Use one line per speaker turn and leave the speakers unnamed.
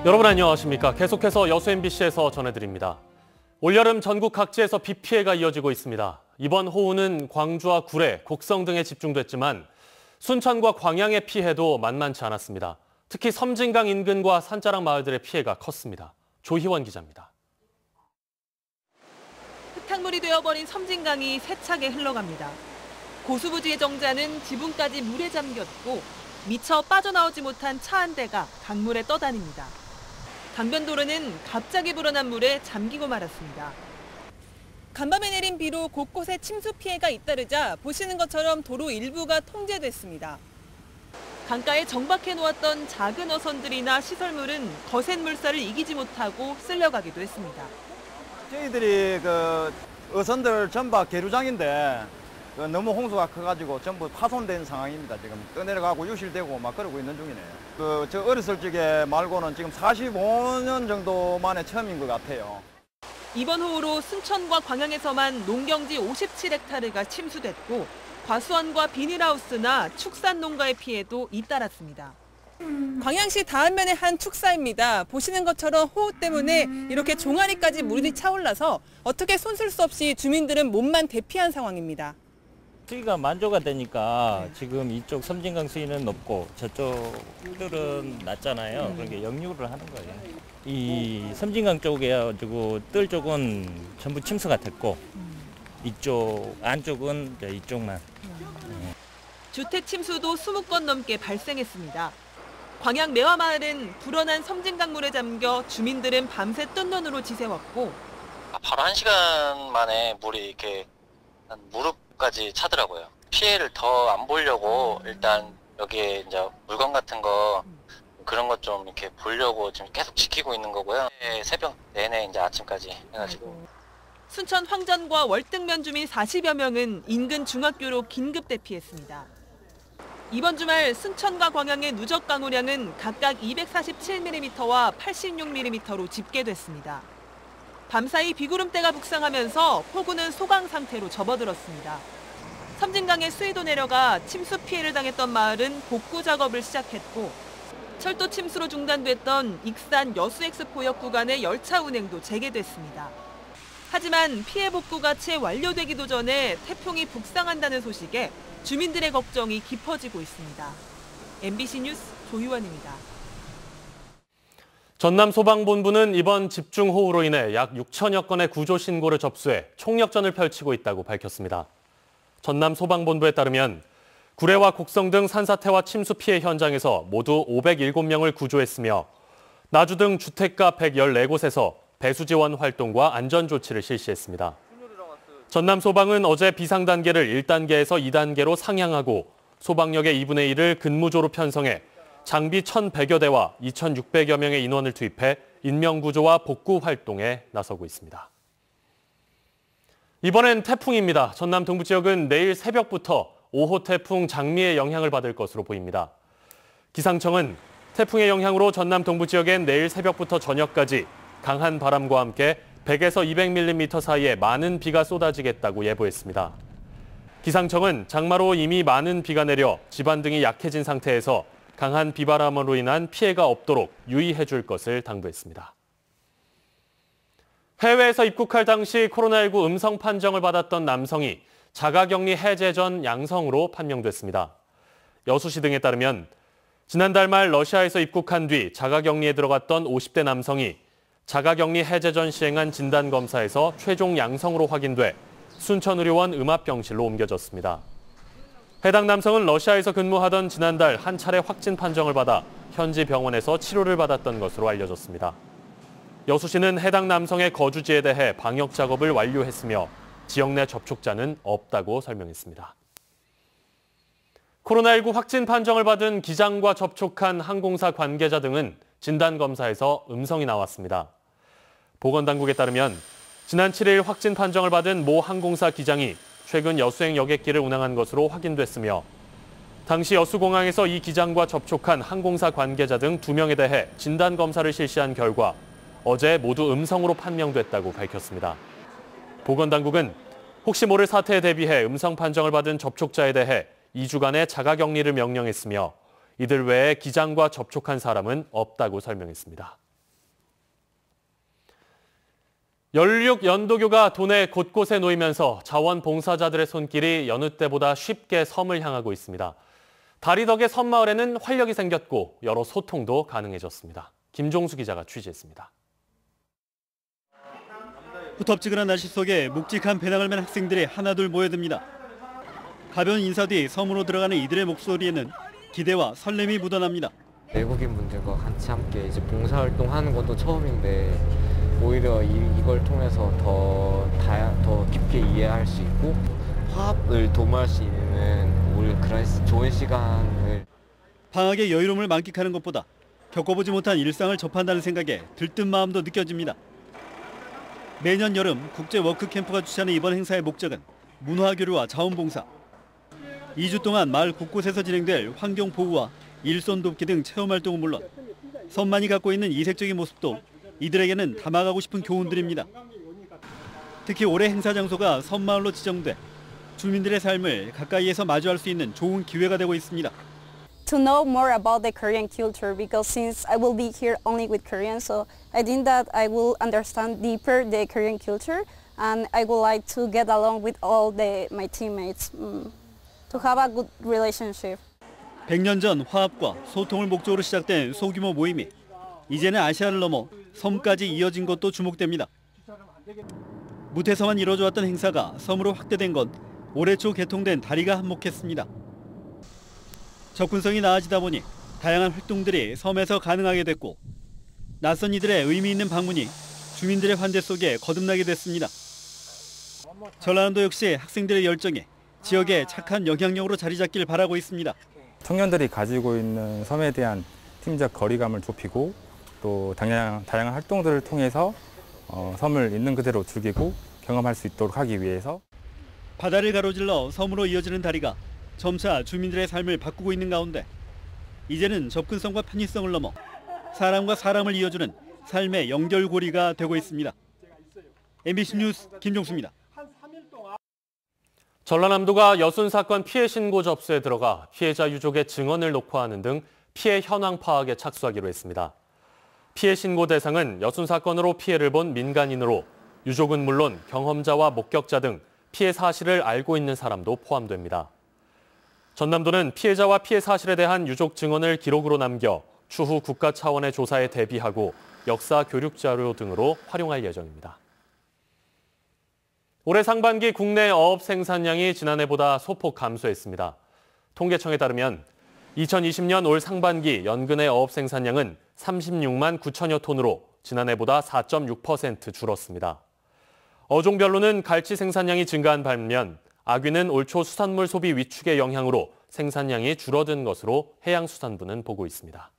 여러분 안녕하십니까? 계속해서 여수 MBC에서 전해드립니다. 올여름 전국 각지에서 비 피해가 이어지고 있습니다. 이번 호우는 광주와 구례, 곡성 등에 집중됐지만 순천과 광양의 피해도 만만치 않았습니다. 특히 섬진강 인근과 산자락 마을들의 피해가 컸습니다. 조희원 기자입니다.
흙탕물이 되어버린 섬진강이 세차게 흘러갑니다. 고수부지의 정자는 지붕까지 물에 잠겼고 미처 빠져나오지 못한 차 한 대가 강물에 떠다닙니다. 강변도로는 갑자기 불어난 물에 잠기고 말았습니다. 간밤에 내린 비로 곳곳에 침수 피해가 잇따르자 보시는 것처럼 도로 일부가 통제됐습니다. 강가에 정박해 놓았던 작은 어선들이나 시설물은 거센 물살을 이기지 못하고 쓸려가기도 했습니다.
저희들이 어선들 전박 계류장인데 너무 홍수가 커가지고 전부 파손된 상황입니다. 지금 떠내려가고 유실되고 막 그러고 있는 중이네요. 저 어렸을 적에 말고는 지금 45년 정도 만에 처음인 것 같아요.
이번 호우로 순천과 광양에서만 농경지 57헥타르가 침수됐고 과수원과 비닐하우스나 축산 농가의 피해도 잇따랐습니다. 광양시 다안면의 한 축사입니다. 보시는 것처럼 호우 때문에 이렇게 종아리까지 물이 차올라서 어떻게 손쓸 수 없이 주민들은 몸만 대피한 상황입니다.
수위가 만조가 되니까 지금 이쪽 섬진강 수위는 높고 저쪽들은 낮잖아요. 그러니까 역류를 하는 거예요. 이 섬진강 쪽에 가지고 뜰 쪽은 전부 침수가 됐고 이쪽 안쪽은 이쪽만.
주택 침수도 20건 넘게 발생했습니다. 광양 매화마을은 불어난 섬진강 물에 잠겨 주민들은 밤새 뜬 눈으로 지새웠고
바로 1시간 만에 물이 이렇게 한 무릎까지 차더라고요. 피해를 더 안 보려고 일단 여기에 이제 물건 같은 거 그런 것 좀 이렇게 보려고 지금 계속 지키고 있는 거고요. 새벽 내내 이제 아침까지 해가지고.
순천 황전과 월등면 주민 40여 명은 인근 중학교로 긴급 대피했습니다. 이번 주말 순천과 광양의 누적 강우량은 각각 247mm와 86mm로 집계됐습니다. 밤사이 비구름대가 북상하면서 포구는 소강 상태로 접어들었습니다. 섬진강의 수위도 내려가 침수 피해를 당했던 마을은 복구 작업을 시작했고 철도 침수로 중단됐던 익산 여수엑스포역 구간의 열차 운행도 재개됐습니다. 하지만 피해 복구가 채 완료되기도 전에 태풍이 북상한다는 소식에 주민들의 걱정이 깊어지고 있습니다. MBC 뉴스 조희원입니다.
전남소방본부는 이번 집중호우로 인해 약 6천여 건의 구조 신고를 접수해 총력전을 펼치고 있다고 밝혔습니다. 전남소방본부에 따르면 구례와 곡성 등 산사태와 침수 피해 현장에서 모두 507명을 구조했으며 나주 등 주택가 114곳에서 배수 지원 활동과 안전 조치를 실시했습니다. 전남소방은 어제 비상 단계를 1단계에서 2단계로 상향하고 소방력의 2분의 1을 근무조로 편성해 장비 1,100여 대와 2,600여 명의 인원을 투입해 인명구조와 복구 활동에 나서고 있습니다. 이번엔 태풍입니다. 전남 동부 지역은 내일 새벽부터 5호 태풍 장미의 영향을 받을 것으로 보입니다. 기상청은 태풍의 영향으로 전남 동부 지역엔 내일 새벽부터 저녁까지 강한 바람과 함께 100에서 200mm 사이에 많은 비가 쏟아지겠다고 예보했습니다. 기상청은 장마로 이미 많은 비가 내려 지반 등이 약해진 상태에서 강한 비바람으로 인한 피해가 없도록 유의해 줄 것을 당부했습니다. 해외에서 입국할 당시 코로나19 음성 판정을 받았던 남성이 자가격리 해제 전 양성으로 판명됐습니다. 여수시 등에 따르면 지난달 말 러시아에서 입국한 뒤 자가격리에 들어갔던 50대 남성이 자가격리 해제 전 시행한 진단검사에서 최종 양성으로 확인돼 순천의료원 음압병실로 옮겨졌습니다. 해당 남성은 러시아에서 근무하던 지난달 한 차례 확진 판정을 받아 현지 병원에서 치료를 받았던 것으로 알려졌습니다. 여수시는 해당 남성의 거주지에 대해 방역 작업을 완료했으며 지역 내 접촉자는 없다고 설명했습니다. 코로나19 확진 판정을 받은 기장과 접촉한 항공사 관계자 등은 진단검사에서 음성이 나왔습니다. 보건당국에 따르면 지난 7일 확진 판정을 받은 모 항공사 기장이 최근 여수행 여객기를 운항한 것으로 확인됐으며 당시 여수공항에서 이 기장과 접촉한 항공사 관계자 등 2명에 대해 진단검사를 실시한 결과 어제 모두 음성으로 판명됐다고 밝혔습니다. 보건당국은 혹시 모를 사태에 대비해 음성 판정을 받은 접촉자에 대해 2주간의 자가격리를 명령했으며 이들 외에 기장과 접촉한 사람은 없다고 설명했습니다. 연륙연도교가 도내 곳곳에 놓이면서 자원봉사자들의 손길이 여느 때보다 쉽게 섬을 향하고 있습니다. 다리 덕에 섬마을에는 활력이 생겼고 여러 소통도 가능해졌습니다. 김종수 기자가 취재했습니다.
후텁지근한 날씨 속에 묵직한 배낭을 맨 학생들이 하나둘 모여듭니다. 가벼운 인사 뒤 섬으로 들어가는 이들의 목소리에는 기대와 설렘이 묻어납니다.
외국인 분들과 같이 함께 이제 봉사활동하는 것도 처음인데 오히려 이걸 통해서 더 깊게 이해할 수 있고 화합을 도모할 수 있는 오히려 그런 좋은 시간을.
방학의 여유로움을 만끽하는 것보다 겪어보지 못한 일상을 접한다는 생각에 들뜬 마음도 느껴집니다. 매년 여름 국제 워크캠프가 주최하는 이번 행사의 목적은 문화교류와 자원봉사. 2주 동안 마을 곳곳에서 진행될 환경보호와 일손 돕기 등 체험활동은 물론 섬만이 갖고 있는 이색적인 모습도 이들에게는 담아가고 싶은 교훈들입니다. 특히 올해 행사 장소가 섬마을로 지정돼 주민들의 삶을 가까이에서 마주할 수 있는 좋은 기회가 되고 있습니다.
To know more about the Korean culture, because since I will be here only with Korean, so I think that I will understand deeper the Korean culture, and I would like to get along with all my teammates to have a good relationship.
100년 전 화합과 소통을 목적으로 시작된 소규모 모임이 이제는 아시아를 넘어 섬까지 이어진 것도 주목됩니다. 무태서만 이뤄져 왔던 행사가 섬으로 확대된 건 올해 초 개통된 다리가 한몫했습니다. 접근성이 나아지다 보니 다양한 활동들이 섬에서 가능하게 됐고 낯선 이들의 의미 있는 방문이 주민들의 환대 속에 거듭나게 됐습니다. 전라남도 역시 학생들의 열정에 지역에 착한 영향력으로 자리 잡길 바라고 있습니다.
청년들이 가지고 있는 섬에 대한 팀적 거리감을 좁히고 또 다양한 활동들을 통해서 섬을 있는 그대로 즐기고 경험할 수 있도록 하기 위해서
바다를 가로질러 섬으로 이어지는 다리가 점차 주민들의 삶을 바꾸고 있는 가운데 이제는 접근성과 편의성을 넘어 사람과 사람을 이어주는 삶의 연결고리가 되고 있습니다. MBC 뉴스 김종수입니다.
전라남도가 여순 사건 피해 신고 접수에 들어가 피해자 유족의 증언을 녹화하는 등 피해 현황 파악에 착수하기로 했습니다. 피해 신고 대상은 여순 사건으로 피해를 본 민간인으로 유족은 물론 경험자와 목격자 등 피해 사실을 알고 있는 사람도 포함됩니다. 전남도는 피해자와 피해 사실에 대한 유족 증언을 기록으로 남겨 추후 국가 차원의 조사에 대비하고 역사 교육 자료 등으로 활용할 예정입니다. 올해 상반기 국내 어업 생산량이 지난해보다 소폭 감소했습니다. 통계청에 따르면 2020년 올 상반기 연근의 어업 생산량은 36만 9천여 톤으로 지난해보다 4.6% 줄었습니다. 어종별로는 갈치 생산량이 증가한 반면 아귀는 올 초 수산물 소비 위축의 영향으로 생산량이 줄어든 것으로 해양수산부는 보고 있습니다.